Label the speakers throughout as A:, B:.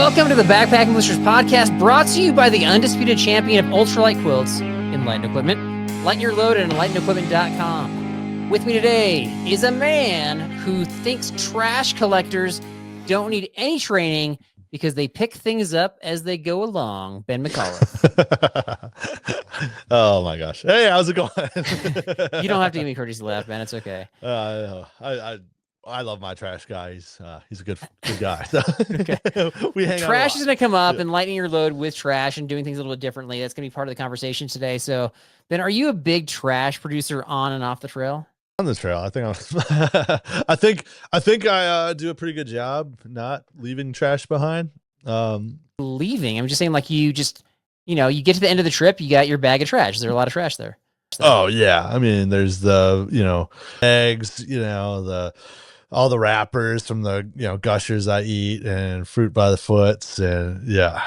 A: Welcome to the Backpacking Blisters podcast, brought to you by the undisputed champion of ultralight quilts, Enlightened Equipment. Lighten your load at enlightenedequipment.com. With me today is a man who thinks trash collectors don't need any training because they pick things up as they go along. Ben McCullough.
B: Oh my gosh! Hey, how's it going?
A: You don't have to give me a courtesy laugh, man. It's okay.
B: I love my trash guy. He's a good guy.
A: Okay.
B: We hang
A: trash
B: out
A: is going to come up, and lightening your load with trash and doing things a little bit differently. That's going to be part of the conversation today. So, Ben, are you a big trash producer on and off the trail?
B: On the trail, I think I do a pretty good job not leaving trash behind.
A: Leaving? I'm just saying, like, you get to the end of the trip, you got your bag of trash. Is there a lot of trash there?
B: Oh yeah, I mean, there's the eggs, all the wrappers from the gushers I eat, and fruit by the foots, and yeah.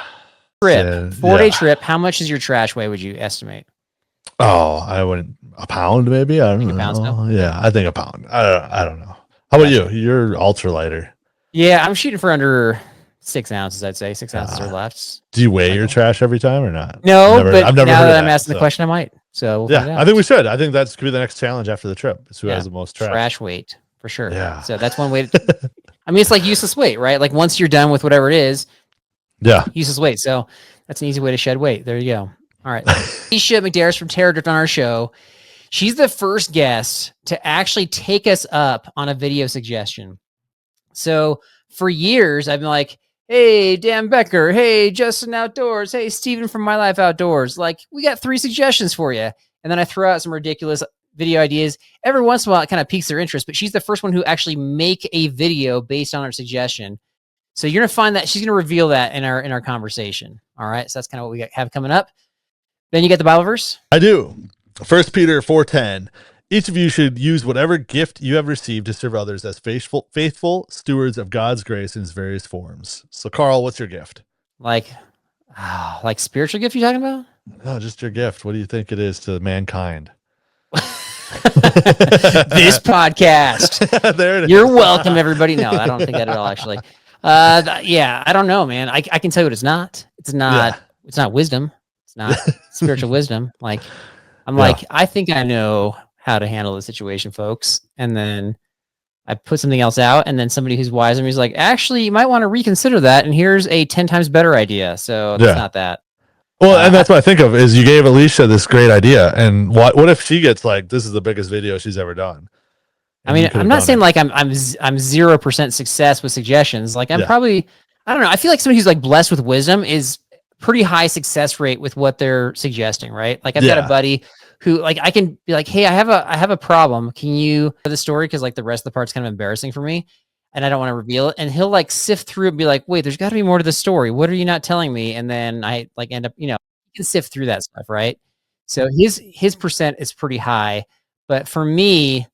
A: Trip, 4-day trip. How much is your trash weigh? Would you estimate?
B: Oh, I wouldn't. A pound, maybe. I don't know.
A: Pounds, no?
B: Yeah, I think a pound. I don't know. How about you? You're ultralighter.
A: Yeah, I'm shooting for under 6 ounces. I'd say 6 ounces or less.
B: Do you weigh your trash every time or not?
A: No, but
B: I've never
A: now
B: heard
A: that
B: of
A: I'm asking the question, I might. So we'll find out.
B: I think we should. I think that's could be the next challenge after the trip. Is who has the most trash.
A: Trash weight for sure.
B: Yeah.
A: So that's one way. I mean, it's like useless weight, right? Like once you're done with whatever it is, useless weight. So that's an easy way to shed weight. There you go. All right. Alisha McDarris from Terradrift on our show. She's the first guest to actually take us up on a video suggestion. So for years, I've been like, hey, Dan Becker. Hey, Justin Outdoors. Hey, Steven from My Life Outdoors. Like, we got 3 suggestions for you. And then I throw out some ridiculous video ideas. Every once in a while, it kind of piques their interest, but she's the first one who actually make a video based on her suggestion. So you're going to find that she's going to reveal that in our conversation. All right. So that's kind of what we have coming up. Then you get the Bible verse.
B: I do. 1 Peter 4:10. Each of you should use whatever gift you have received to serve others as faithful stewards of God's grace in its various forms. So, Carl, what's your gift?
A: Like spiritual gift you're talking about?
B: No, just your gift. What do you think it is to mankind?
A: This podcast.
B: There it is.
A: You're welcome, everybody. No, I don't think that at all, actually. Yeah, I don't know, man. I can tell you what it's not. It's not wisdom. It's not spiritual wisdom. Like, I think I know how to handle the situation, folks. And then I put something else out, and then somebody who's wise and he's like, actually, you might want to reconsider that. And here's a 10 times better idea. So that's not that.
B: Well, and that's what I think of is you gave Alisha this great idea. And what if she gets like, this is the biggest video she's ever done?
A: I mean, I'm not saying like I'm 0% success with suggestions. Like I'm probably, I don't know. I feel like somebody who's like blessed with wisdom is pretty high success rate with what they're suggesting, right? Like I've got a buddy who like I can be like, hey, I have a problem. Can you the story? Because like the rest of the part's kind of embarrassing for me, and I don't want to reveal it. And he'll like sift through and be like, wait, there's got to be more to the story. What are you not telling me? And then I like end up, you can sift through that stuff, right? So his percent is pretty high, but for me,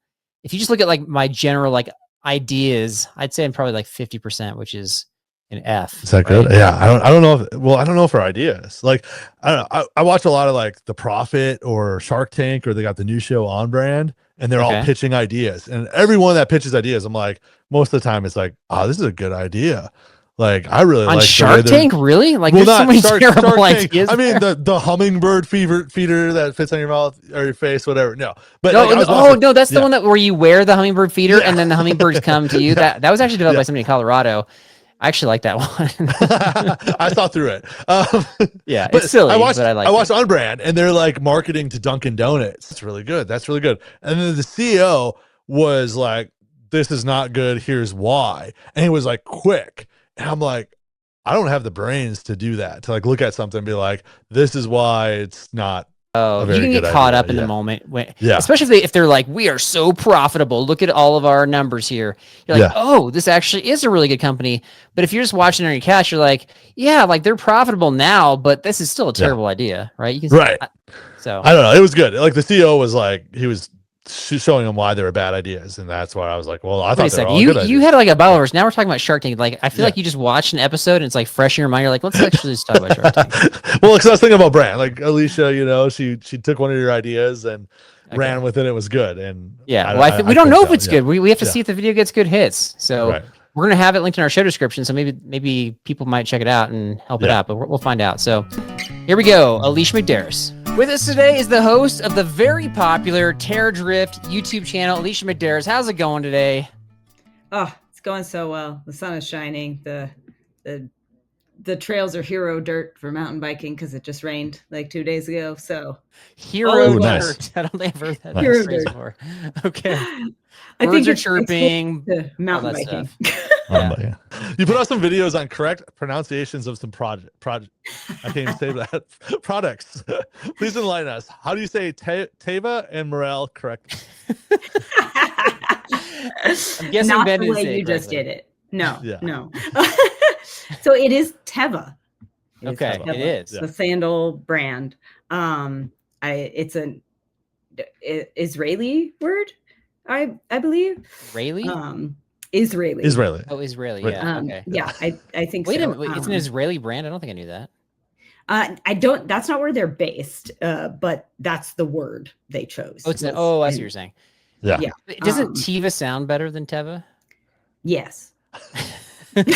A: if you just look at like my general like ideas, I'd say I'm probably like 50%, which is an F.
B: Is that good? Yeah. I don't know. I don't know for ideas. Like, I watch a lot of like The Prophet or Shark Tank, or they got the new show On Brand, and they're all pitching ideas. And everyone that pitches ideas, I'm like, most of the time it's like, oh, this is a good idea. Like, I really
A: on
B: like
A: Shark Tank, really? Like, there's so many terrible ideas.
B: I mean, the hummingbird feeder that fits on your mouth or your face, whatever. No, but
A: no, that's the one where you wear the hummingbird feeder and then the hummingbirds come to you. That was actually developed by somebody in Colorado. I actually like that one.
B: I saw through it.
A: Yeah, it's silly. I
B: watched On Brand, and they're like marketing to Dunkin' Donuts. That's really good. That's really good. And then the CEO was like, "This is not good. Here's why." And he was like, quick. And I'm like, I don't have the brains to do that. To like look at something and be like, "This is why it's not."
A: Oh, you can get caught up in the moment, especially if they're like, we are so profitable. Look at all of our numbers here. You're like, oh, this actually is a really good company. But if you're just watching on your couch, you're like, yeah, like they're profitable now, but this is still a terrible idea, right? You can so
B: I don't know. It was good. Like the CEO was like, he was showing them why they were bad ideas, and that's why I was like, well, I thought they were all good ideas.
A: You had like a Bible verse. Now we're talking about Shark Tank. Like I feel like you just watched an episode and it's like fresh in your mind. You're like, let's actually just talk about Shark Tank.
B: Well, because I was thinking about brand, like Alisha, she took one of your ideas and ran with it. It was good, and
A: we don't know if it's good. We have to see if the video gets good hits. So We're going to have it linked in our show description, so maybe people might check it out and help it out, but we'll find out. So here we go. Alisha McDarris. With us today is the host of the very popular Terradrift YouTube channel, Alisha McDarris. How's it going today?
C: Oh, it's going so well. The sun is shining. The trails are hero dirt for mountain biking because it just rained like 2 days ago. So
A: hero dirt. Nice. I don't think I've heard that
C: hero dirt
A: before. Okay.
C: I
A: Birds
C: think
A: are chirping.
C: Mountain biking.
B: Yeah. You put out some videos on correct pronunciations of some project. I can't even say that. Products. Please enlighten us. How do you say Teva and Morel correct?
A: I'm guessing
C: not
A: Ben
C: the way you just did it. No. So it is Teva.
A: It is
C: the sandal brand. It's an Israeli word, I believe.
A: Israeli.
B: Israeli.
A: Oh, Israeli. Yeah. Okay.
C: Yeah, I think.
A: Wait a minute. It's an Israeli brand. I don't think I knew that.
C: I don't. That's not where they're based. But that's the word they chose.
A: Oh, I see what you're saying.
B: Yeah.
A: Doesn't Teva sound better than Teva?
C: Yes.
A: Okay.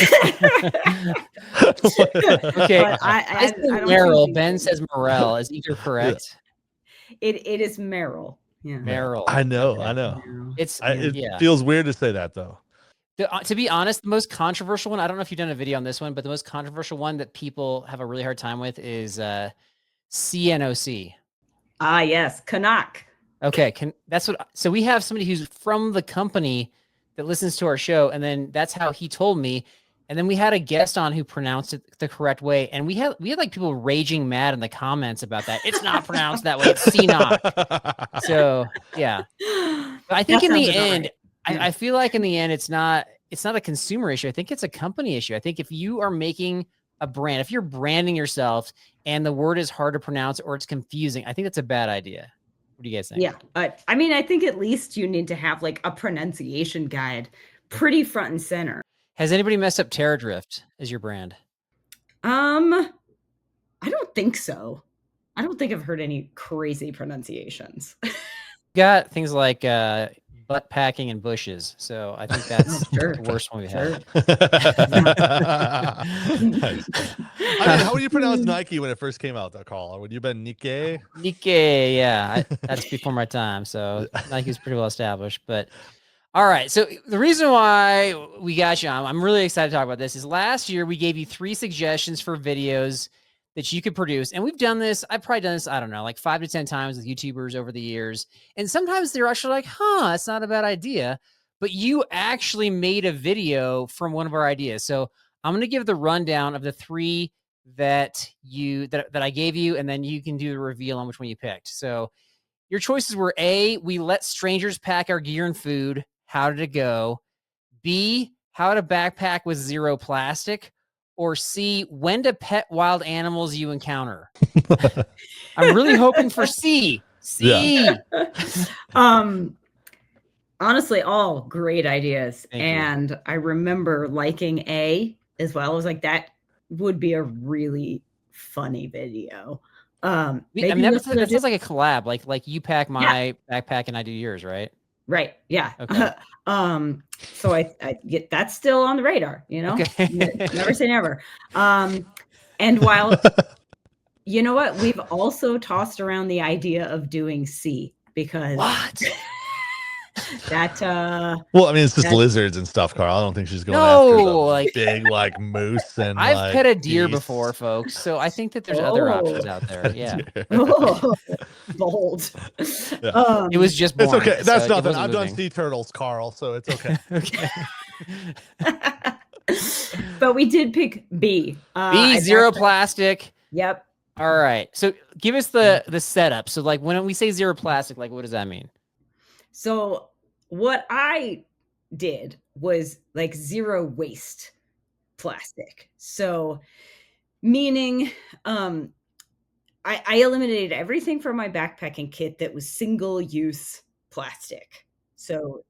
A: I don't Merrill. Ben says Morel. Is either correct?
C: It is Merrill. Yeah.
A: Merrill.
B: I know. It feels weird to say that though.
A: To be honest, the most controversial one, I don't know if you've done a video on this one, but the most controversial one that people have a really hard time with is CNOC.
C: Ah, yes. Canuck.
A: Okay. So we have somebody who's from the company that listens to our show, and then that's how he told me. And then we had a guest on who pronounced it the correct way, and we had like people raging mad in the comments about that. It's not pronounced that way. It's CNOC. So yeah, but I think in the end, I feel like in the end, it's not a consumer issue. I think it's a company issue. I think if you are making a brand, if you're branding yourself and the word is hard to pronounce or it's confusing, I think that's a bad idea. What do you guys think?
C: Yeah. I mean, I think at least you need to have like a pronunciation guide pretty front and center.
A: Has anybody messed up Terradrift as your brand?
C: I don't think so. I don't think I've heard any crazy pronunciations.
A: Got things like butt packing and bushes. So I think that's the worst one we have.
B: I mean, how would you pronounce Nike when it first came out, that call? Or would you have been Nike?
A: Nike, yeah. That's before my time. So Nike's pretty well established. But all right. So the reason why we got you on, I'm really excited to talk about this, is last year we gave you 3 suggestions for videos that you could produce. And we've done this. I've probably done this, I don't know, like 5 to 10 times with YouTubers over the years. And sometimes they're actually like, that's not a bad idea. But you actually made a video from one of our ideas. So I'm going to give the rundown of the 3 that I gave you, and then you can do the reveal on which one you picked. So your choices were A, we let strangers pack our gear and food. How did it go? B, how to backpack with 0 plastic. Or C, when to pet wild animals you encounter. I'm really hoping for C. Yeah.
C: Honestly, all great ideas. Thank you. I remember liking A as well. I was like, that would be a really funny video.
A: That sounds like a collab. Like you pack my backpack and I do yours, right?
C: Right. Yeah.
A: Okay.
C: So I get that's still on the radar,
A: Okay.
C: Never say never. And while, you know what, we've also tossed around the idea of doing C because
A: what?
C: That
B: well, I mean, it's just lizards and stuff, Carl. I don't think she's going after the big like moose and
A: I've pet a deer before, folks. So I think that there's other options out there. Yeah.
C: Bold.
B: Yeah.
A: It was just boring,
B: it's okay. That's
A: so
B: nothing. I've done sea turtles, Carl, so it's okay.
A: Okay.
C: But we did pick B.
A: B, 0 plastic.
C: Yep.
A: All right. So give us the setup. So like when we say 0 plastic, like what does that mean?
C: So what I did was like 0 waste plastic. So meaning I eliminated everything from my backpacking kit that was single-use plastic. So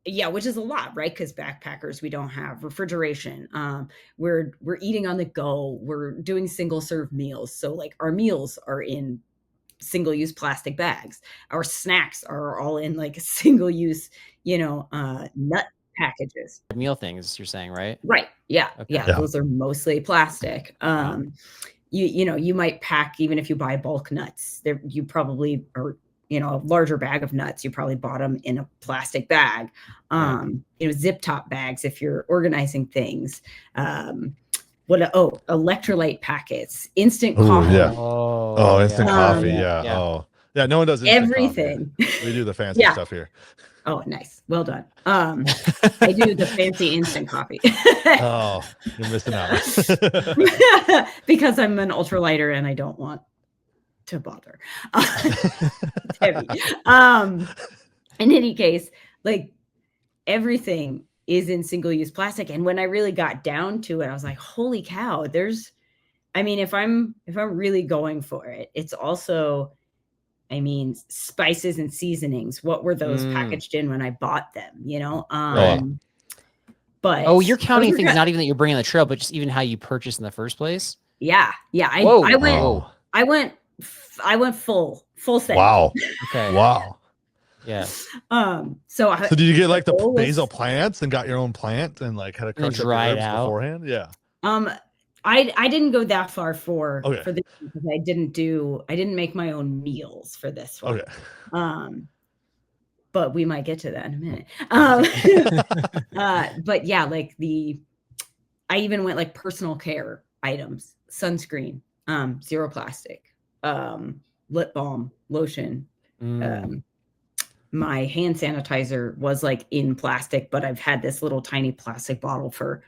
C: yeah, which is a lot, right? Because backpackers, we don't have refrigeration. We're eating on the go. We're doing single-serve meals. So like our meals are in single-use plastic bags. Our snacks are all in like single-use, nut packages.
A: Meal things, you're saying, right?
C: Right. Yeah.
A: Okay.
C: Yeah. Those are mostly plastic. You might pack, even if you buy bulk nuts, there you probably, or a larger bag of nuts, you probably bought them in a plastic bag. Zip top bags if you're organizing things. Electrolyte packets, instant coffee.
B: Instant coffee. No one does instant
C: everything.
B: Coffee. We do the fancy stuff here.
C: Oh, nice. Well done. I do the fancy instant coffee.
B: Oh, you're missing out.
C: Because I'm an ultralighter and I don't want to bother. It's heavy. In any case, like everything is in single-use plastic. And when I really got down to it, I was like, holy cow, if I'm really going for it, it's also, spices and seasonings. What were those packaged in when I bought them? But
A: you're counting things not even that you're bringing on the trail, but just even how you purchased in the first place.
C: Yeah. I went full set.
B: Wow.
A: Okay.
B: Wow.
A: Yeah.
C: So
B: did you get like the basil plants and got your own plant and like had to crush
A: dry it out
B: beforehand? Yeah.
C: I didn't go that far for this because I didn't make my own meals for this one.
B: Okay.
C: But we might get to that in a minute. But yeah, I even went like personal care items, sunscreen, zero plastic, lip balm, lotion. My hand sanitizer was like in plastic, but I've had this little tiny plastic bottle for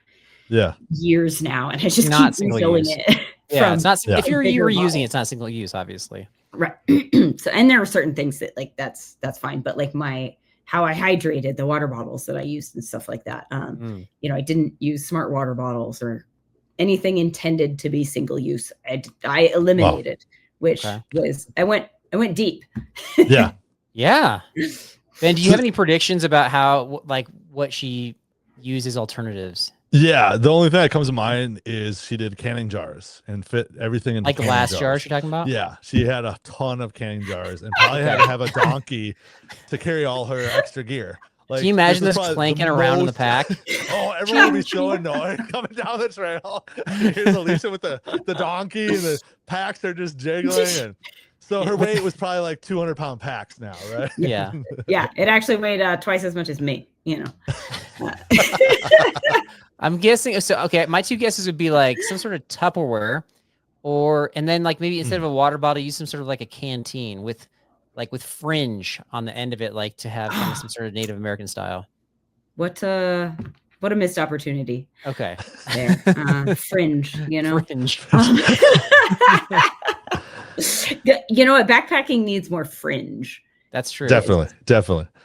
C: years now, and I just
A: not
C: keep refilling it.
A: Yeah, it's not. If you're reusing it, it's not single use, obviously.
C: Right. So, and there are certain things that like that's fine, but like how I hydrated, the water bottles that I used and stuff like that. I didn't use smart water bottles or anything intended to be single use. I eliminated, which was I went deep.
B: Yeah.
A: Yeah. Ben, do you have any predictions about how, what she uses alternatives?
B: Yeah, the only thing that comes to mind is she did canning jars and fit everything in
A: like glass jars you're talking about.
B: Yeah, she had a ton of canning jars and probably had to have a donkey to carry all her extra gear. Like,
A: can you imagine this clanking around in the pack?
B: Everyone would be so annoyed coming down the trail. Here's Alisha with the donkey and the packs are just jiggling. And so her weight was probably like 200-pound packs now, right?
A: Yeah.
C: Yeah, it actually weighed twice as much as me,
A: I'm guessing. So, okay, my two guesses would be like some sort of Tupperware, and then like maybe instead of a water bottle, use some sort of like a canteen with fringe on the end of it, like to have kind of some sort of Native American style. What
C: a missed opportunity.
A: Okay.
C: There. Fringe,
A: Fringe.
C: What? Backpacking needs more fringe.
A: That's true.
B: Definitely.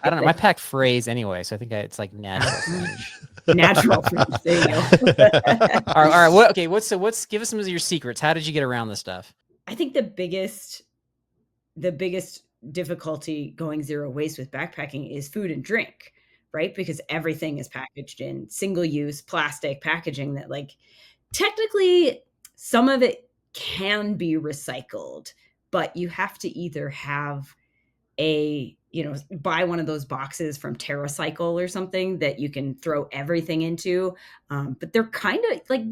A: I don't know. My pack frays anyway, so I think it's like natural fringe.
C: Natural fringe. There you go.
A: All right. Give us some of your secrets. How did you get around this stuff?
C: I think the biggest difficulty going zero waste with backpacking is food and drink, right? Because everything is packaged in single-use plastic packaging that, like, technically some of it can be recycled, but you have to either have buy one of those boxes from TerraCycle or something that you can throw everything into. But they're kind of like,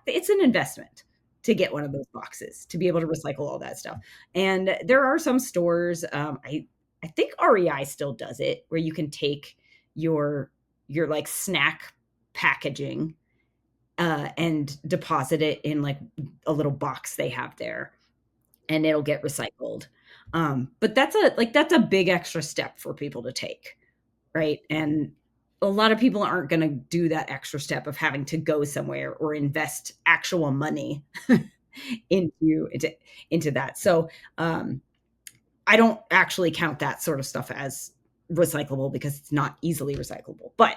C: it's an investment to get one of those boxes to be able to recycle all that stuff. And there are some stores, I think REI still does it, where you can take your like snack packaging and deposit it in like a little box they have there, and it'll get recycled. But that's a big extra step for people to take, right? And a lot of people aren't going to do that extra step of having to go somewhere or invest actual money into that. So I don't actually count that sort of stuff as recyclable because it's not easily recyclable. But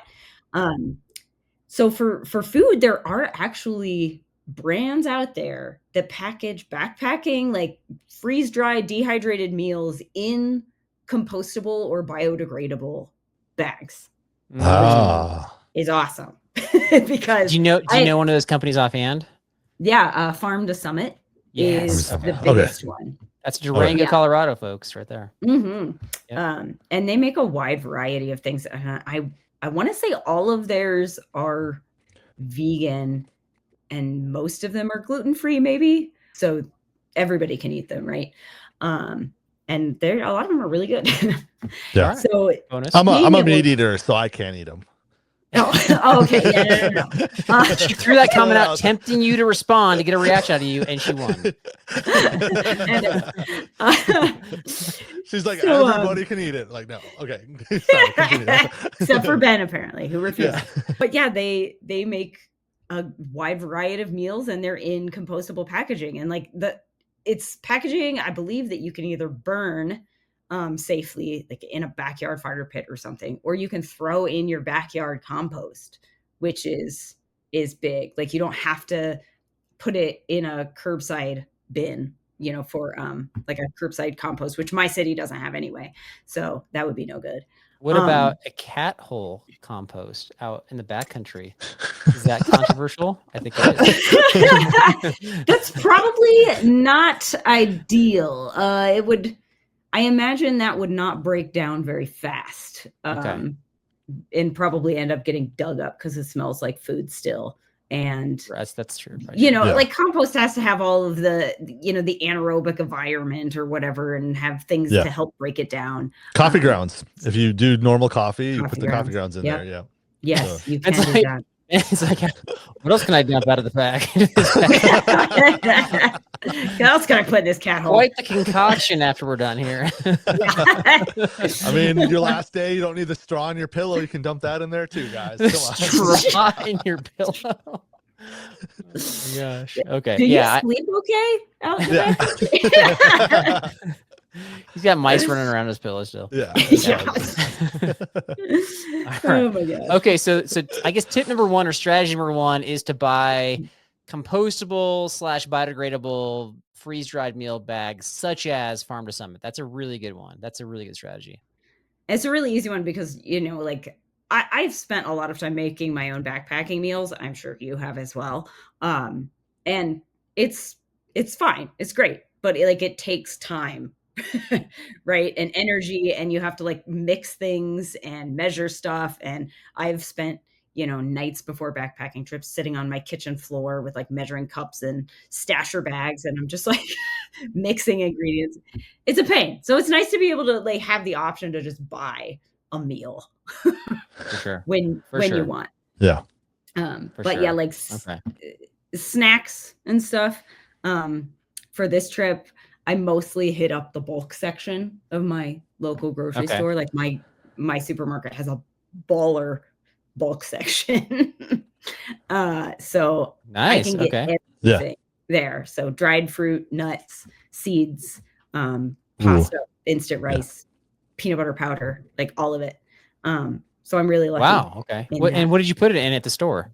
C: so for food, there are actually brands out there that package backpacking, like freeze-dried, dehydrated meals in compostable or biodegradable bags. Is awesome. Because
A: do you know one of those companies offhand?
C: Yeah, Farm to Summit is the biggest one.
A: That's Durango, Colorado, folks, right there.
C: Mm-hmm. Yep. And they make a wide variety of things. I want to say all of theirs are vegan and most of them are gluten-free, maybe. So everybody can eat them, right? And a lot of them are really good.
B: Yeah.
C: So
B: I'm a meat eater, so I can't eat them.
C: Oh, okay. Yeah, no.
A: She threw that comment out, tempting you to respond to get a reaction out of you, and she won.
B: She's like, everybody can eat it. Like, no, okay. Sorry,
C: except for Ben, apparently, who refuses. Yeah. But yeah, they make a wide variety of meals, and they're in compostable packaging. And like it's packaging, I believe, that you can either burn safely, like in a backyard fire pit or something, or you can throw in your backyard compost, which is big. Like you don't have to put it in a curbside bin, for like a curbside compost, which my city doesn't have anyway. So that would be no good.
A: What about a cat hole compost out in the backcountry? Is that controversial? I think it
C: is. That's probably not ideal. I imagine that would not break down very fast. And probably end up getting dug up because it smells like food still. And
A: that's true.
C: Like compost has to have all of the, the anaerobic environment or whatever, and have things to help break it down.
B: Coffee grounds. If you do normal coffee, you put the coffee grounds in there. Yeah.
C: Yes, you can do that.
A: It's like, what else can I dump out of the bag?
C: What else can I put in this cat hole?
A: Quite the concoction after we're done here.
B: I mean, your last day, you don't need the straw in your pillow. You can dump that in there too, guys. Come
A: on. Straw in your pillow. Oh my gosh. Okay.
C: Do you sleep okay out there?
A: He's got mice running around his pillow still.
B: Yeah.
C: Oh my god.
A: Okay, so I guess tip number 1 or strategy number 1 is to buy compostable / biodegradable freeze-dried meal bags, such as Farm to Summit. That's a really good one. That's a really good strategy.
C: It's a really easy one because, like I've spent a lot of time making my own backpacking meals. I'm sure you have as well. And it's fine. It's great, but it takes time. Right. And energy, and you have to like mix things and measure stuff. And I've spent, nights before backpacking trips sitting on my kitchen floor with like measuring cups and stasher bags. And I'm just like mixing ingredients. It's a pain. So it's nice to be able to like have the option to just buy a meal
A: for sure.
C: when you want.
B: Yeah.
C: Yeah, like snacks and stuff. For this trip, I mostly hit up the bulk section of my local grocery store. Like my supermarket has a baller bulk section. So
A: nice.
C: I can get everything there. So dried fruit, nuts, seeds, pasta, instant rice, peanut butter powder, like all of it. So I'm really lucky.
A: Wow. Okay. What did you put it in at the store?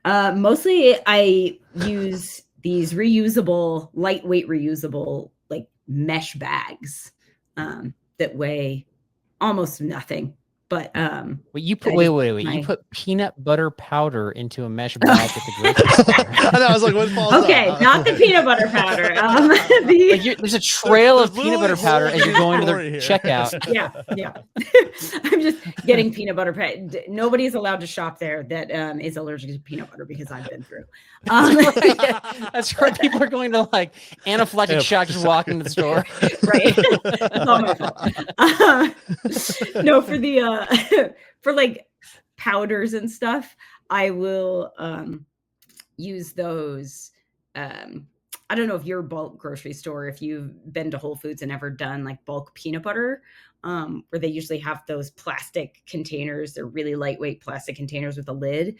C: Mostly I use these lightweight reusable, like mesh bags, that weigh almost nothing. But
A: you put you put peanut butter powder into a mesh bag at the grocery store.
B: And I was like, what falls
C: out? Not the peanut butter powder.
A: There's a trail of peanut butter powder as you're going to the checkout.
C: Yeah. I'm just getting peanut butter powder. Nobody's allowed to shop there that is allergic to peanut butter, because I've been through.
A: That's where people are going to like anaphylactic shock just walking to the store.
C: Right. It's all my fault. No, for the for like powders and stuff, I will use those. I don't know if you're a bulk grocery store, if you've been to Whole Foods and ever done like bulk peanut butter, where they usually have those plastic containers. They're really lightweight plastic containers with a lid.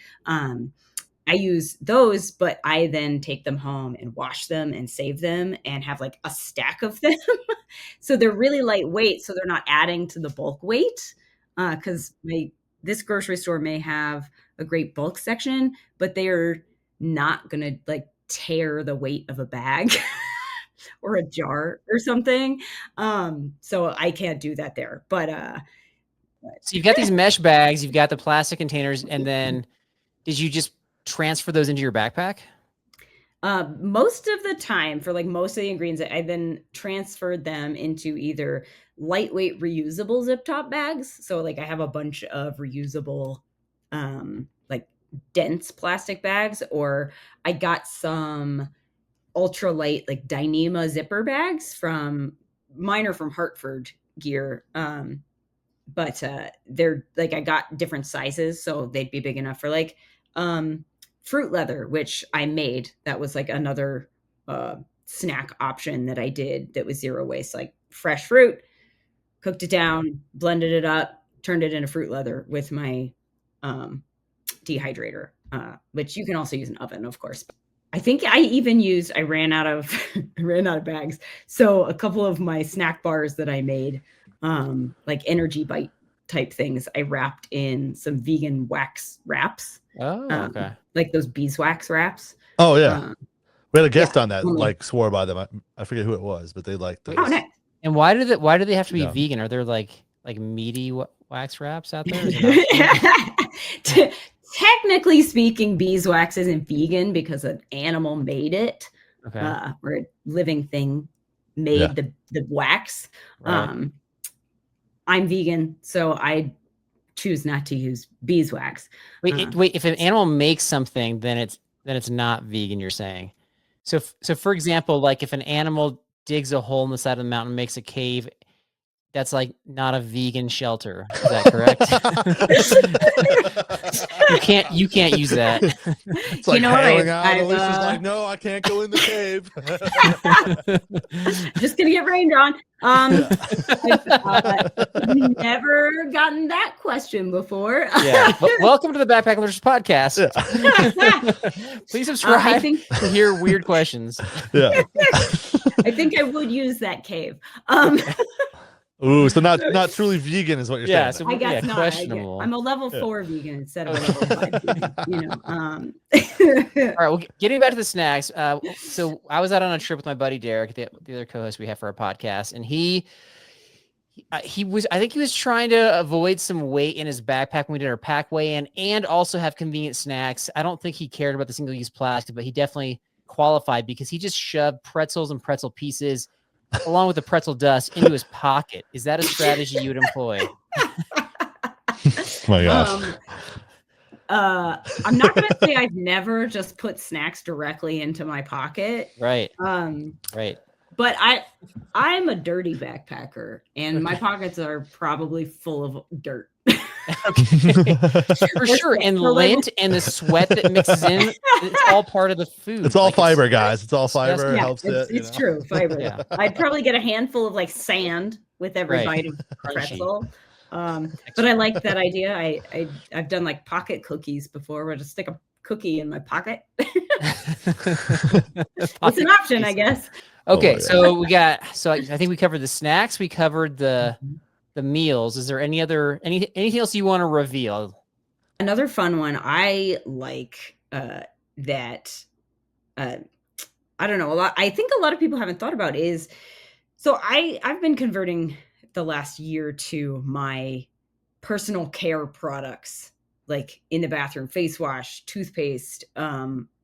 C: I use those, but I then take them home and wash them and save them and have like a stack of them. So they're really lightweight, so they're not adding to the bulk weight. Because this grocery store may have a great bulk section, but they are not going to like tear the weight of a bag or a jar or something. So I can't do that there. But
A: so you've got these mesh bags, you've got the plastic containers, and then did you just transfer those into your backpack?
C: Most of the time, for like most of the ingredients, I then transferred them into either lightweight reusable zip top bags. So like I have a bunch of reusable, like dense plastic bags, or I got some ultralight like Dyneema zipper bags from mine are from Hartford Gear. But they're like, I got different sizes, so they'd be big enough for like fruit leather, which I made. That was like another snack option that I did that was zero waste, like fresh fruit, cooked it down, blended it up, turned it into fruit leather with my dehydrator, which you can also use an oven, of course. I think I even used, I ran out of bags. So a couple of my snack bars that I made, like energy bite type things, I wrapped in some vegan wax wraps.
A: Oh, okay.
C: Like those beeswax wraps.
B: Oh yeah. We had a guest on that like swore by them. I forget who it was, but they liked those.
C: Oh, nice.
A: And why do they have to be vegan? Are there like meaty wax wraps out there?
C: Technically speaking, beeswax isn't vegan because an animal made it.
A: Okay.
C: Or a living thing made the wax.
A: Right.
C: I'm vegan, so I choose not to use beeswax.
A: Wait, if an animal makes something, then it's not vegan, you're saying. So for example, like if an animal digs a hole in the side of the mountain, makes a cave, that's like not a vegan shelter. Is that correct? you can't use that.
B: It's like hailing out. Alicia's like, no, I can't go in the cave.
C: Just gonna get rained on. I've never gotten that question before.
A: Yeah. Welcome to the Backpack Hunters podcast. Yeah. Please subscribe to hear weird questions.
B: Yeah.
C: I think I would use that cave.
B: Ooh, so not truly vegan is what you're saying.
A: So,
C: I guess not.
A: Questionable.
C: I'm a level 4 vegan instead of a level 5 vegan, you know.
A: All right, well, getting back to the snacks. So I was out on a trip with my buddy Derek, the other co-host we have for our podcast, and he was, I think he was trying to avoid some weight in his backpack when we did our pack weigh-in, and also have convenient snacks. I don't think he cared about the single-use plastic, but he definitely qualified because he just shoved pretzels and pretzel pieces along with the pretzel dust into his pocket. Is that a strategy you would employ?
B: Oh my gosh.
C: I'm not going to say I've never just put snacks directly into my pocket.
A: Right.
C: Right. But I'm a dirty backpacker, and my pockets are probably full of dirt.
A: Okay. For sure. And lint and the sweat that mixes in, it's all part of the food.
B: It's all like fiber, guys. It's all fiber.
C: Yeah,
B: helps
C: it's true. Fiber. Yeah. I'd probably get a handful of like sand with every bite of pretzel. But I like that idea. I've done like pocket cookies before where I just stick a cookie in my pocket. It's an option, I guess.
A: Okay. So I think we covered the snacks. We covered the meals. Is there anything else you want to reveal?
C: Another fun one I like that I don't know, I think a lot of people haven't thought about is, so I've been converting the last year to my personal care products, like in the bathroom, face wash, toothpaste,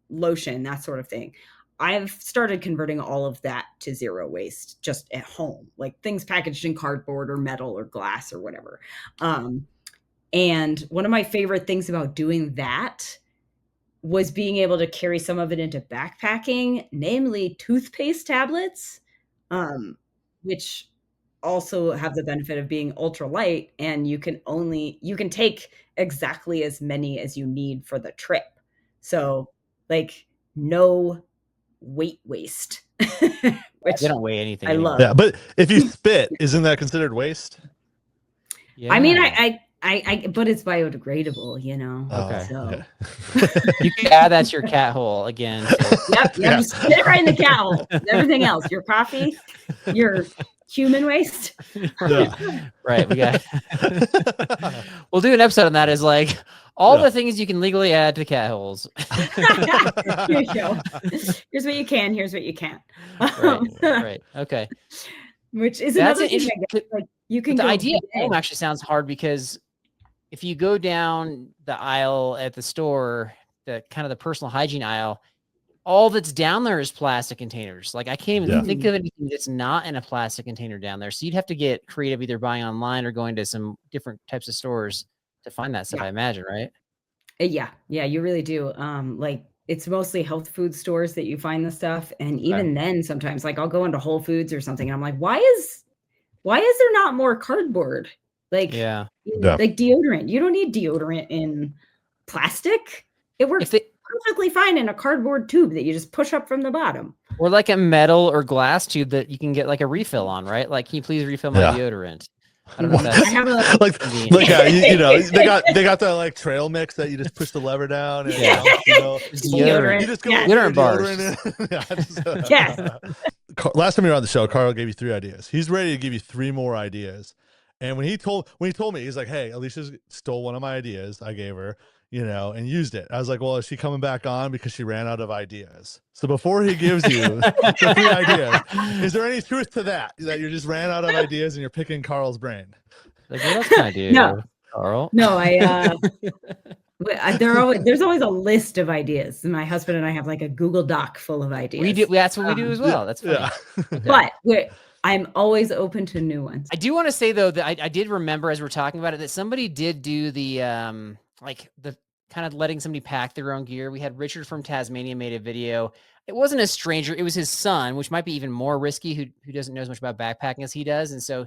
C: lotion, that sort of thing. I've started converting all of that to zero waste just at home, like things packaged in cardboard or metal or glass or whatever. And one of my favorite things about doing that was being able to carry some of it into backpacking, namely toothpaste tablets, which also have the benefit of being ultra light, and you can take exactly as many as you need for the trip. So like no weight waste. Which
A: they don't weigh anything.
C: I love.
B: Yeah, but if you spit, isn't that considered waste?
C: Yeah. I mean, I but it's biodegradable, you know.
A: Okay.
C: So.
B: Okay.
A: You can add that to your cat hole again. So.
C: Yep. Just spit it right in the cat hole. Everything else, your coffee, your human waste.
A: Right. We'll do an episode on that. Is like all the things you can legally add to cat holes.
C: Here you go. Here's what you can. Here's what you can't.
A: Right. Okay.
C: Which is another thing. Like you can.
A: The idea of home actually sounds hard because if you go down the aisle at the store, the kind of the personal hygiene aisle, all that's down there is plastic containers. Like I can't even
B: Yeah.
A: think of anything that's not in a plastic container down there. So you'd have to get creative, either buying online or going to some different types of stores to find that stuff, I imagine, right?
C: Yeah, you really do. Like it's mostly health food stores that you find the stuff. And even then sometimes like I'll go into Whole Foods or something and I'm like, why is there not more cardboard? Like, like deodorant. You don't need deodorant in plastic. It works perfectly fine in a cardboard tube that you just push up from the bottom.
A: Or like a metal or glass tube that you can get like a refill on, right? Like, can you please refill my deodorant? I don't know.
B: You know, they got that like trail mix that you just push the lever down and
A: deodorant.
B: You just go
A: deodorant bars.
B: Last time you were on the show, Carl gave you 3 ideas. He's ready to give you 3 more ideas. And when he told me, he's like, "Hey, Alisha stole one of my ideas I gave her, you know, and used it." I was like, "Well, is she coming back on because she ran out of ideas?" So before he gives you the 3 ideas, is there any truth to that you just ran out of ideas and you're picking Carl's brain?
A: Like, what else can I do, Carl?
C: No, there's always a list of ideas. My husband and I have like a Google Doc full of ideas.
A: We do. That's what we do as well. That's funny.
C: But I'm always open to new ones.
A: I do want to say though that I did remember as we're talking about it that somebody did do the like the kind of letting somebody pack their own gear. We had Richard from Tasmania made a video. It wasn't a stranger. It was his son, which might be even more risky, who doesn't know as much about backpacking as he does. And so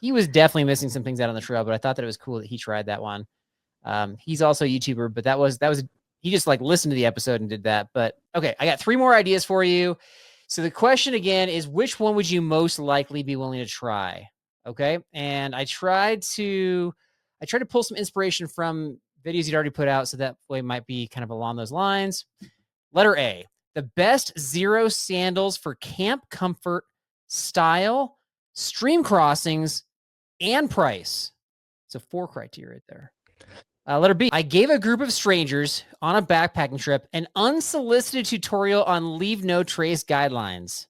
A: he was definitely missing some things out on the trail, but I thought that it was cool that he tried that one. He's also a YouTuber, but that was he just like listened to the episode and did that. But okay, I got 3 more ideas for you. So the question again is, which one would you most likely be willing to try? Okay. And I tried to pull some inspiration from videos you'd already put out. So that way it might be kind of along those lines. Letter A, the best 0 sandals for camp comfort, style, stream crossings, and price. So 4 criteria right there. Letter B, I gave a group of strangers on a backpacking trip an unsolicited tutorial on leave no trace guidelines.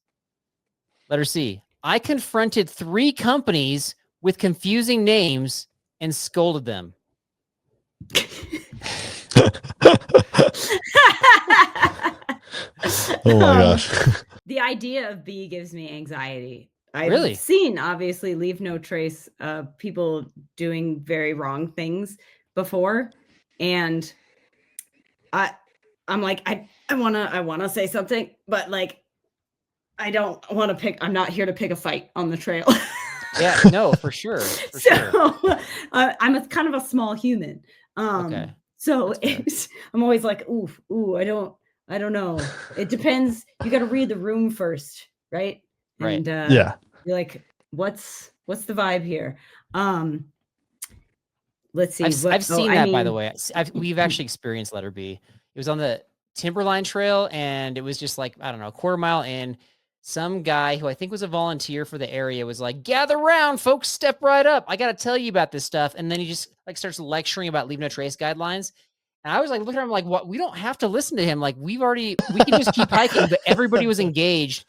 A: Letter C, I confronted 3 companies with confusing names and scolded them.
B: Oh my gosh.
C: The idea of B gives me anxiety. I've
A: Really?
C: seen, obviously, leave no trace people doing very wrong things before, and I'm like, I want to say something, but like I don't want to pick. I'm not here to pick a fight on the trail.
A: Yeah, no, for sure.
C: I'm a kind of a small human.
A: Okay.
C: So I'm always like, ooh, I don't know. It depends. You got to read the room first, right?
A: Right.
C: And you're like, what's the vibe here? Let's see.
A: I've seen that, by the way. We've actually experienced letter B. It was on the Timberline Trail, and it was just like, I don't know, a quarter mile in. Some guy who I think was a volunteer for the area was like, gather around, folks, step right up. I got to tell you about this stuff. And then he just like starts lecturing about leave no trace guidelines. And I was like, looking at him like, what? We don't have to listen to him. Like we can just keep hiking, but everybody was engaged.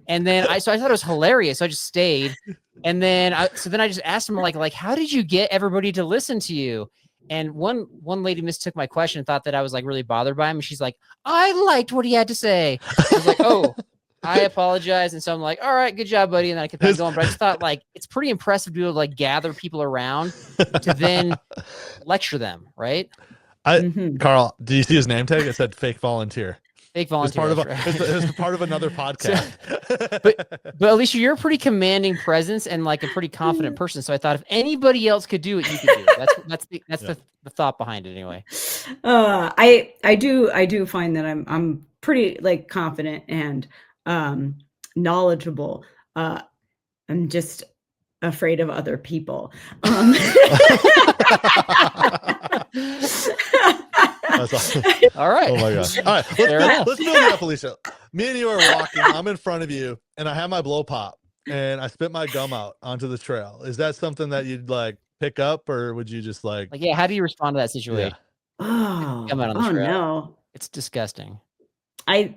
A: And then I thought it was hilarious. So I just stayed. And then I just asked him like, how did you get everybody to listen to you? And one lady mistook my question and thought that I was like really bothered by him. And she's like, I liked what he had to say. I was like, oh, I apologize. And so I'm like, all right, good job, buddy. And then I kept on going. But I just thought like, it's pretty impressive to be able to like gather people around to then lecture them. Right.
B: Carl, do you see his name tag? It said fake volunteer.
A: Fake volunteer.
B: It was part of another podcast.
A: But Alisha, you're a pretty commanding presence and like a pretty confident person. So I thought if anybody else could do it, you could do it. That's the thought behind it anyway.
C: I do find that I'm pretty like confident and knowledgeable. I'm just afraid of other people.
B: That's awesome.
A: All right.
B: Oh my gosh. All right. Let's build it up, Alisha. Me and you are walking. I'm in front of you, and I have my blow pop, and I spit my gum out onto the trail. Is that something that you'd like pick up, or would you just like
A: yeah? How do you respond to that situation?
C: Yeah.
A: Come out on the trail.
C: No,
A: it's disgusting.
C: I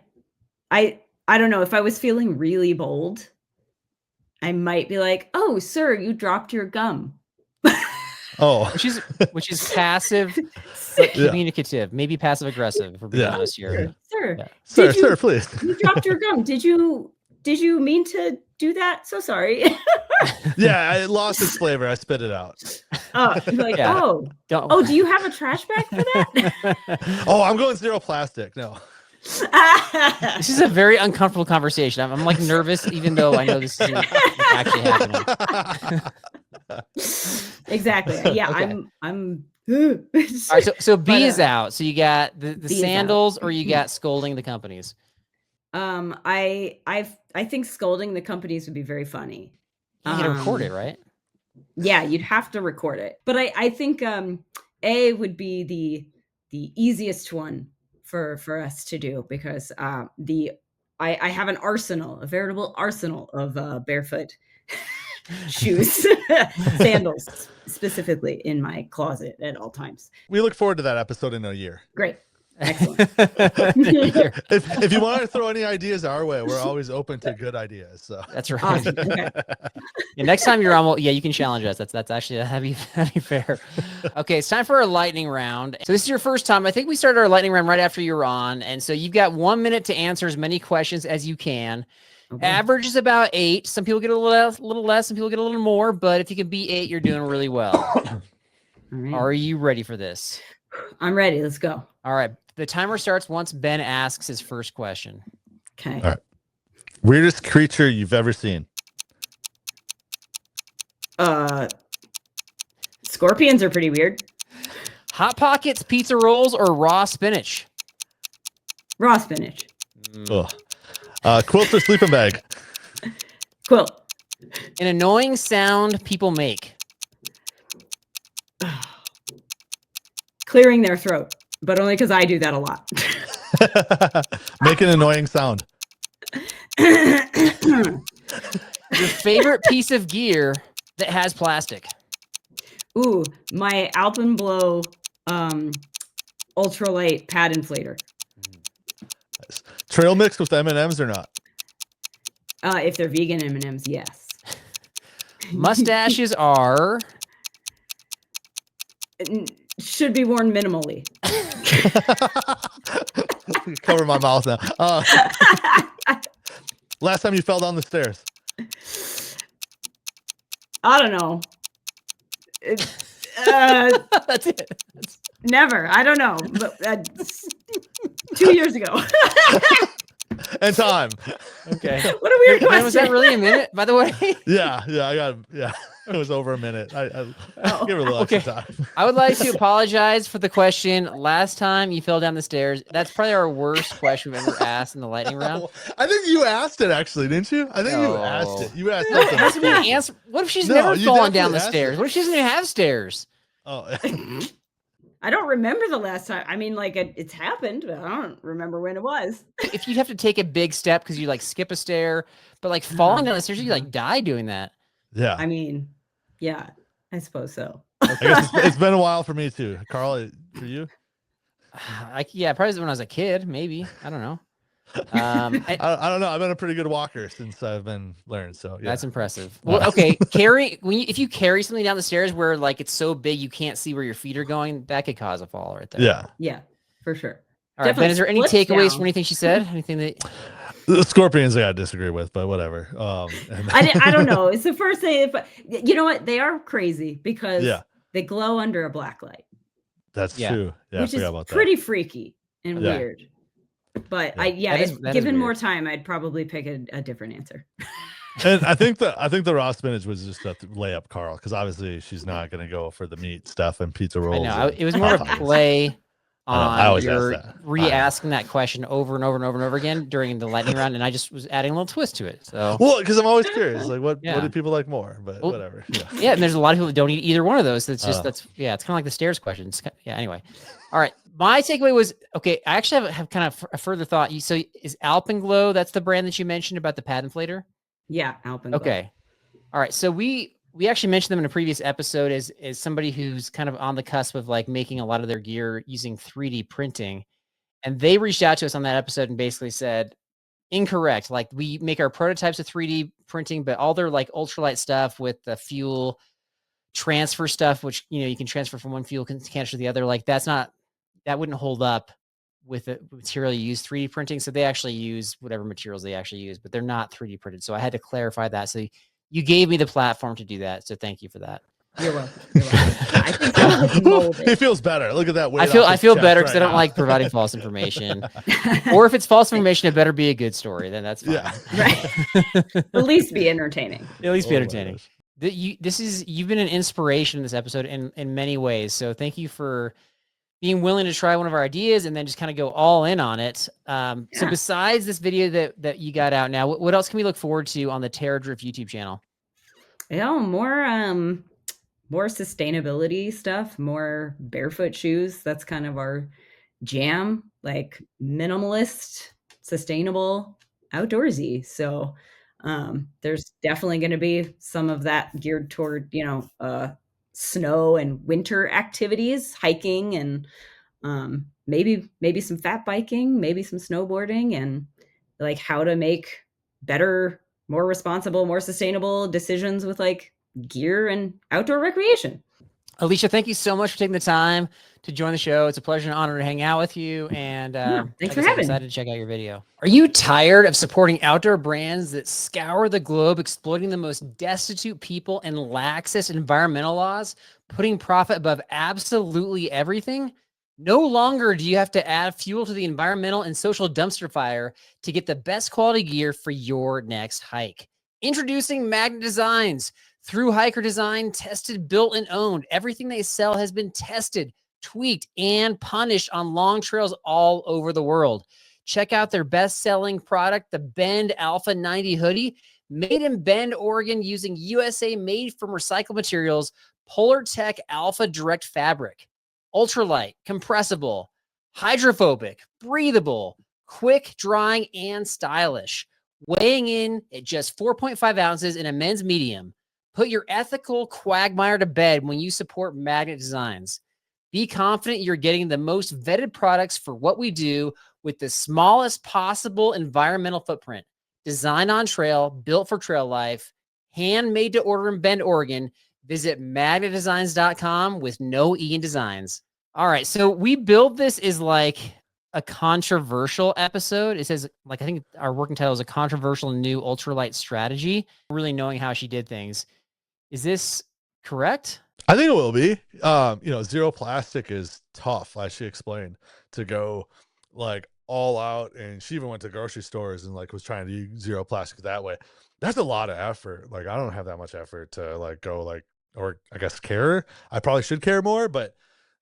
C: don't know. If I was feeling really bold, I might be like, "Oh, sir, you dropped your gum."
B: Oh,
A: which is passive but communicative, maybe passive aggressive, if we're being honest here.
C: Sir, sir.
B: Yeah. Sir, please.
C: You dropped your gum. Did you mean to do that? So sorry.
B: Yeah, I lost its flavor. I spit it out.
C: Oh, like,
A: Yeah.
C: oh, do you have a trash bag for that?
B: Oh, I'm going zero plastic. No.
A: This is a very uncomfortable conversation. I'm like nervous, even though I know this isn't actually happening.
C: Exactly. Yeah, okay. I'm.
A: All right, so B is out. So you got the sandals, or you got scolding the companies.
C: I think scolding the companies would be very funny.
A: You got to record it, right?
C: Yeah, you'd have to record it. But I think A would be the easiest one for us to do, because I have an arsenal, a veritable arsenal of barefoot shoes, sandals specifically, in my closet at all times.
B: We look forward to that episode in a year.
C: Great. Excellent.
B: if you want to throw any ideas our way, we're always open to good ideas. So
A: that's right.
C: Awesome. Okay.
A: Yeah, next time you're on, well, yeah, you can challenge us. That's actually that'd be fair. Okay, it's time for our lightning round. So this is your first time. I think we started our lightning round right after you were on, and so you've got 1 minute to answer as many questions as you can. Okay. Average is about 8. Some people get a little less. Some people get a little more. But if you can beat 8, you're doing really well. All right. Are you ready for this?
C: I'm ready. Let's go.
A: All right. The timer starts once Ben asks his first question.
C: Okay.
B: All right. Weirdest creature you've ever seen?
C: Scorpions are pretty weird.
A: Hot Pockets, pizza rolls, or raw spinach?
C: Raw spinach.
B: Quilt or sleeping bag?
C: Quilt.
A: An annoying sound people make?
C: Clearing their throat, but only because I do that a lot.
B: Make an annoying sound.
A: Your favorite piece of gear that has plastic?
C: Ooh, my Alpenblow ultralight pad inflator.
B: Nice. Trail mix with M&Ms or not?
C: If they're vegan M&Ms, yes.
A: Mustaches are...
C: Should be worn minimally.
B: Cover my mouth now. Last time you fell down the stairs?
C: I don't know.
A: That's it.
C: Never. I don't know. But 2 years ago.
B: And time.
A: Okay.
C: What a weird question.
A: Was that really a minute, by the way?
B: Yeah. It was over a minute. I give her a little extra time.
A: I would like to apologize for the question. Last time you fell down the stairs. That's probably our worst question we've ever asked in the lightning round.
B: I think you asked it, actually, didn't you? I think you asked it. You asked it.
A: Hasn't been an answer. What if she's never fallen down the stairs? What if she doesn't even have stairs?
B: Oh.
C: I don't remember the last time. I mean, like, it's happened, but I don't remember when it was.
A: If you have to take a big step because you like skip a stair, but like falling down the stairs, you like die doing that.
B: Yeah.
C: I mean, yeah, I suppose so.
B: I guess it's been a while for me too. Carl, for you?
A: Yeah, probably when I was a kid, maybe. I don't know.
B: I don't know. I've been a pretty good walker since I've been learned. So yeah.
A: That's impressive. Well, okay, if you carry something down the stairs where like it's so big you can't see where your feet are going, that could cause a fall right there.
B: Yeah.
C: Yeah, for sure.
A: All right, Ben, is there any takeaways from anything she said? Anything that
B: the Scorpions I disagree with, but whatever.
C: I don't know. It's the first thing. But you know what? They are crazy because they glow under a black light.
B: That's true. Yeah,
C: which is pretty freaky and weird. But if given more time, I'd probably pick a different answer.
B: And I think the raw spinach was just a layup, Carl, because obviously she's not going to go for the meat stuff and pizza rolls.
A: I know. It was more of a play on your re-asking that question over and over and over and over again during the lightning round, and I just was adding a little twist to it. So
B: because I'm always curious, like what do people like more? But whatever.
A: Yeah, and there's a lot of people that don't eat either one of those. It's just it's kind of like the stairs question. Anyway. All right. My takeaway was, I actually have kind of a further thought. So is Alpenglow, that's the brand that you mentioned about the pad inflator?
C: Yeah, Alpenglow.
A: Okay. All right. So we actually mentioned them in a previous episode as somebody who's kind of on the cusp of like making a lot of their gear using 3D printing. And they reached out to us on that episode and basically said, incorrect. Like we make our prototypes of 3D printing, but all their like ultralight stuff with the fuel transfer stuff, which, you can transfer from one fuel canister to the other. Like that wouldn't hold up with the material you use 3D printing. So they actually use whatever materials they actually use, but they're not 3D printed. So I had to clarify that. So you gave me the platform to do that. So thank you for that.
C: You're welcome. You're welcome. I think some of it's molded.
B: He feels better. Look at that weight.
A: I feel better because I don't like providing false information. Or if it's false information, it better be a good story. Then that's fine.
B: Yeah.
C: Right. At least be entertaining.
A: At least be entertaining. You've been an inspiration in this episode in many ways. So thank you for being willing to try one of our ideas and then just kind of go all in on it. So besides this video that you got out now, what else can we look forward to on the Terradrift YouTube channel?
C: Yeah, more sustainability stuff, more barefoot shoes. That's kind of our jam, like minimalist, sustainable, outdoorsy. So there's definitely going to be some of that geared toward, snow and winter activities, hiking, and maybe some fat biking, maybe some snowboarding, and like how to make better, more responsible, more sustainable decisions with like gear and outdoor recreation.
A: Alisha, thank you so much for taking the time to join the show. It's a pleasure and honor to hang out with you. And
C: thanks for having me.
A: I'm excited to check out your video. Are you tired of supporting outdoor brands that scour the globe, exploiting the most destitute people and laxist environmental laws, putting profit above absolutely everything? No longer do you have to add fuel to the environmental and social dumpster fire to get the best quality gear for your next hike. Introducing Magnet Designs. Through hiker design, tested, built, and owned. Everything they sell has been tested, tweaked, and punished on long trails all over the world. Check out their best-selling product, the Bend Alpha 90 hoodie, made in Bend, Oregon, using USA made from recycled materials, Polar Tech Alpha Direct fabric. Ultralight, compressible, hydrophobic, breathable, quick drying, and stylish. Weighing in at just 4.5 ounces in a men's medium. Put your ethical quagmire to bed when you support Magnet Designs. Be confident you're getting the most vetted products for what we do with the smallest possible environmental footprint. Designed on trail, built for trail life, handmade to order in Bend, Oregon. Visit magnetdesigns.com with no E in designs. All right, so we build this is like a controversial episode. It says, like, I think our working title is a controversial new ultralight strategy, really knowing how she did things. Is this correct?
B: I think it will be. Zero plastic is tough, as she explained, to go like all out. And she even went to grocery stores and like was trying to use zero plastic that way. That's a lot of effort. Like, I don't have that much effort to like go like, or I guess care. I probably should care more, but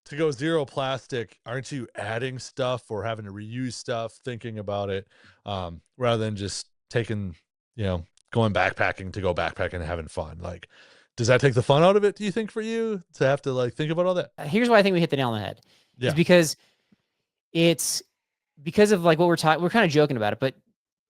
B: to go zero plastic, aren't you adding stuff or having to reuse stuff, thinking about it, rather than just taking, going backpacking to go backpacking and having fun? Like, does that take the fun out of it, do you think, for you to have to like think about all that?
A: Here's why I think we hit the nail on the head.
B: Yeah.
A: It's because of like what we're talking, we're kind of joking about it, but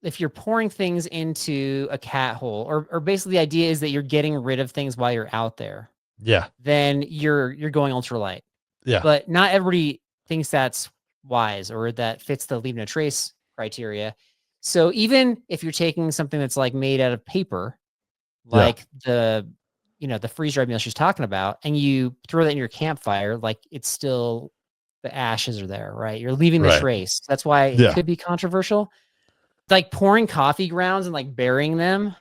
A: if you're pouring things into a cat hole, or basically the idea is that you're getting rid of things while you're out there.
B: Yeah.
A: Then you're going ultralight.
B: Yeah.
A: But not everybody thinks that's wise or that fits the leave no trace criteria. So even if you're taking something that's like made out of paper, like the freeze dried meal she's talking about, and you throw that in your campfire, like it's still, the ashes are there, right? You're leaving the trace. That's why it could be controversial. Like pouring coffee grounds and like burying them,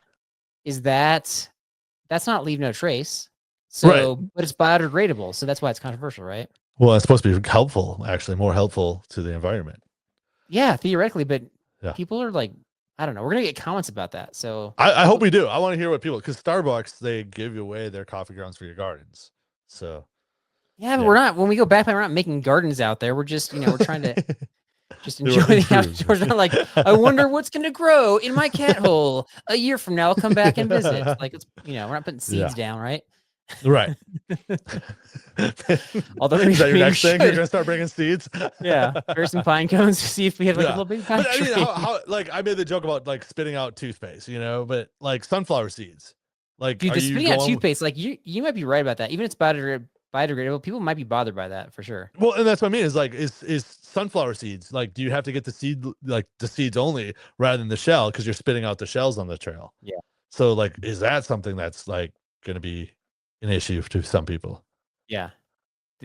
A: that's not leave no trace. So, but it's biodegradable. So that's why it's controversial, right?
B: Well, it's supposed to be helpful, actually, more helpful to the environment.
A: Yeah, theoretically, but people are like, I don't know. We're going to get comments about that. So
B: I hope we do. I want to hear what people, because Starbucks, they give away their coffee grounds for your gardens. So
A: yeah, but we're not, when we go back, we're not making gardens out there. We're just, we're trying to just enjoy the outdoors. Not like, I wonder what's going to grow in my cat hole a year from now. I'll come back and visit. Like, it's, we're not putting seeds down, right?
B: Right.
A: Although
B: is that your next thing? You're gonna start bringing seeds?
A: Yeah, there's some pine cones to see if we have like a little baby pine tree.
B: I mean, how like I made the joke about like spitting out toothpaste, but like sunflower seeds, like,
A: dude, the spitting out toothpaste, like you might be right about that. Even if it's biodegradable, people might be bothered by that for sure.
B: Well, and that's what I mean is like, is sunflower seeds, like, do you have to get the seeds only rather than the shell because you're spitting out the shells on the trail?
A: Yeah.
B: So like, is that something that's like going to be an issue to some people?
A: Yeah,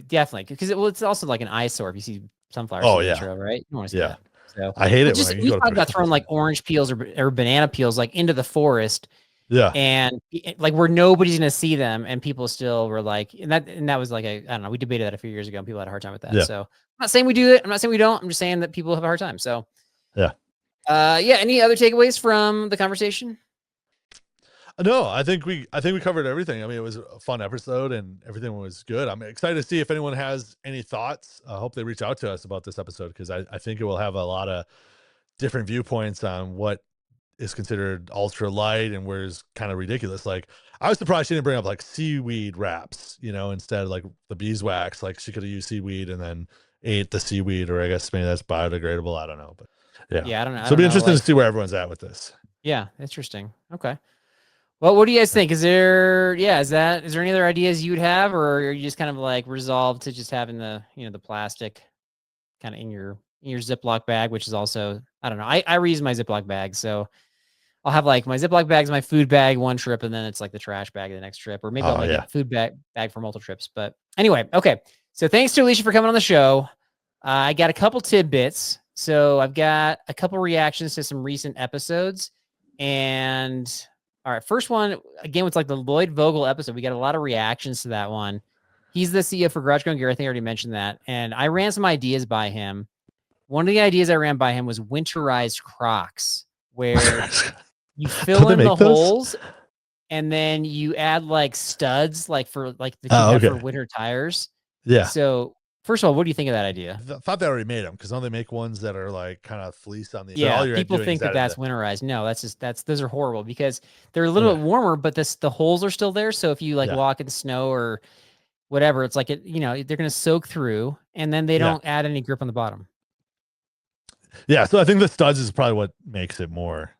A: definitely. Because it's also like an eyesore if you see sunflower seeds on the trail, right? You don't want to see that. So
B: I hate it.
A: Just we talked about throwing like orange peels or banana peels like into the forest.
B: Yeah.
A: And like where nobody's gonna see them, and people still were like, and that was like I don't know, we debated that a few years ago and people had a hard time with that. So I'm not saying we do it, I'm not saying we don't, I'm just saying that people have a hard time. So any other takeaways from the conversation?
B: No, I think we covered everything. I mean, it was a fun episode and everything was good. I'm excited to see if anyone has any thoughts. I hope they reach out to us about this episode, because I think it will have a lot of different viewpoints on what is considered ultralight and where's kind of ridiculous. Like, I was surprised she didn't bring up like seaweed wraps, instead of like the beeswax. Like, she could have used seaweed and then ate the seaweed, or I guess maybe that's biodegradable. I don't know, but yeah,
A: I don't know.
B: So it'll be interesting to see where everyone's at with this.
A: Yeah, interesting. Okay. Well, what do you guys think? Is there any other ideas you would have, or are you just kind of like resolved to just having the, the plastic kind of in your Ziploc bag, which is also, I don't know. I reuse my Ziploc bag. So I'll have like my Ziploc bags, my food bag one trip, and then it's like the trash bag the next trip, or maybe I'll make a food bag for multiple trips. But anyway, okay. So thanks to Alisha for coming on the show. I got a couple tidbits. So I've got a couple reactions to some recent episodes. And all right, first one, again, it's like the Lloyd Vogel episode. We got a lot of reactions to that one. He's the CEO for Garage Going Gear. I think I already mentioned that. And I ran some ideas by him. One of the ideas I ran by him was winterized Crocs, where you fill in the holes and then you add like studs, like for like for winter tires. Yeah. So first of all, what do you think of that idea?
B: I thought they already made them, because don't they make ones that are like kind of fleece on the?
A: Yeah, people think that's winterized. No, those are horrible, because they're a little bit warmer, but the holes are still there. So if you like walk in the snow or whatever, it's like they're going to soak through, and then they don't add any grip on the bottom.
B: Yeah, so I think the studs is probably what makes it more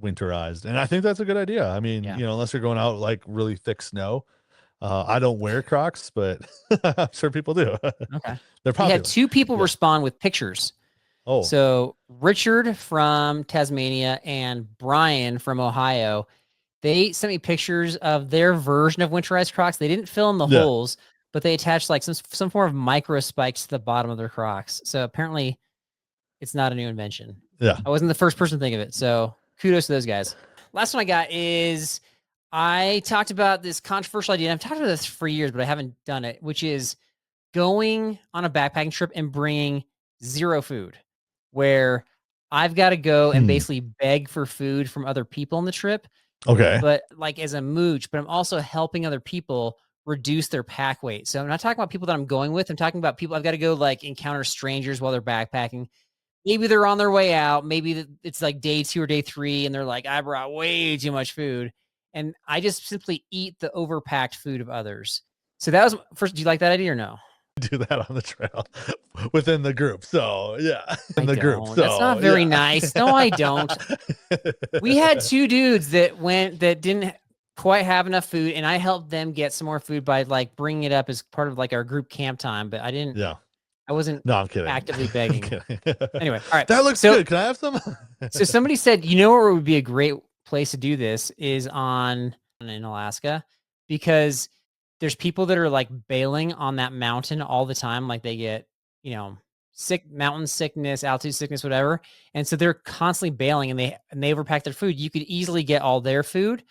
B: winterized, and I think that's a good idea. I mean, unless you're going out like really thick snow. I don't wear Crocs, but I'm sure people do.
A: Okay.
B: They're popular.
A: We had 2 people respond with pictures.
B: Oh.
A: So Richard from Tasmania and Brian from Ohio, they sent me pictures of their version of winterized Crocs. They didn't fill in the holes, but they attached like some form of micro spikes to the bottom of their Crocs. So apparently it's not a new invention.
B: Yeah.
A: I wasn't the first person to think of it. So kudos to those guys. Last one I got is, I talked about this controversial idea, and I've talked about this for years, but I haven't done it, which is going on a backpacking trip and bringing zero food, where I've got to go and basically beg for food from other people on the trip.
B: Okay.
A: But like as a mooch, but I'm also helping other people reduce their pack weight. So I'm not talking about people that I'm going with. I'm talking about people I've got to go like encounter strangers while they're backpacking. Maybe they're on their way out. Maybe it's like day 2 or day 3, and they're like, I brought way too much food. And I just simply eat the overpacked food of others. So that was first. Do you like that idea or no?
B: Do that on the trail within the group. So yeah, in the group. So,
A: that's not very nice. No, I don't. We had 2 dudes that didn't quite have enough food, and I helped them get some more food by like bringing it up as part of like our group camp time. But I didn't.
B: Yeah.
A: I wasn't.
B: No, I'm kidding.
A: Actively begging. Anyway, all right.
B: That looks good. Can I have some?
A: So somebody said, where would be a great place to do this is in Alaska, because there's people that are like bailing on that mountain all the time. Like they get, sick, mountain sickness, altitude sickness, whatever. And so they're constantly bailing, and they overpack their food. You could easily get all their food.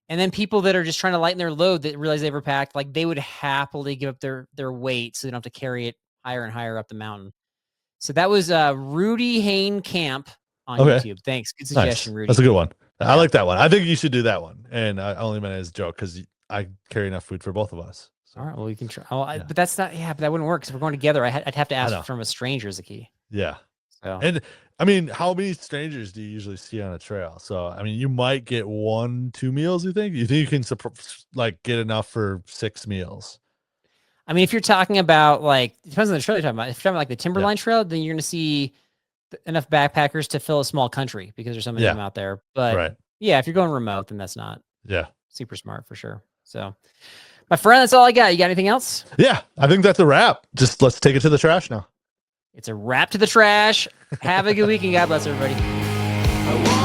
A: And then people that are just trying to lighten their load that realize they overpacked, like they would happily give up their weight so they don't have to carry it higher and higher up the mountain. So that was Rudy Hain Camp on YouTube. Thanks. Good suggestion, Rudy.
B: That's a good one. I like that one. I think you should do that one. And I only meant it as a joke because I carry enough food for both of us. So.
A: All right. Well, you can try. But that's not. Yeah, but that wouldn't work because if we're going together, I'd have to ask from a stranger as a key.
B: Yeah.
A: So.
B: And I mean, how many strangers do you usually see on a trail? So I mean, you might get 1-2 meals. You think you can like get enough for 6 meals?
A: I mean, if you're talking about like, it depends on the trail you're talking about. If you're talking about like the Timberline Trail, then you're going to see enough backpackers to fill a small country because there's so many of them out there. But yeah, if you're going remote, then that's not super smart for sure. So my friend, that's all I got. You got anything else?
B: Yeah, I think that's a wrap. Just let's take it to the trash now.
A: It's a wrap to the trash. Have a good weekend. God bless everybody.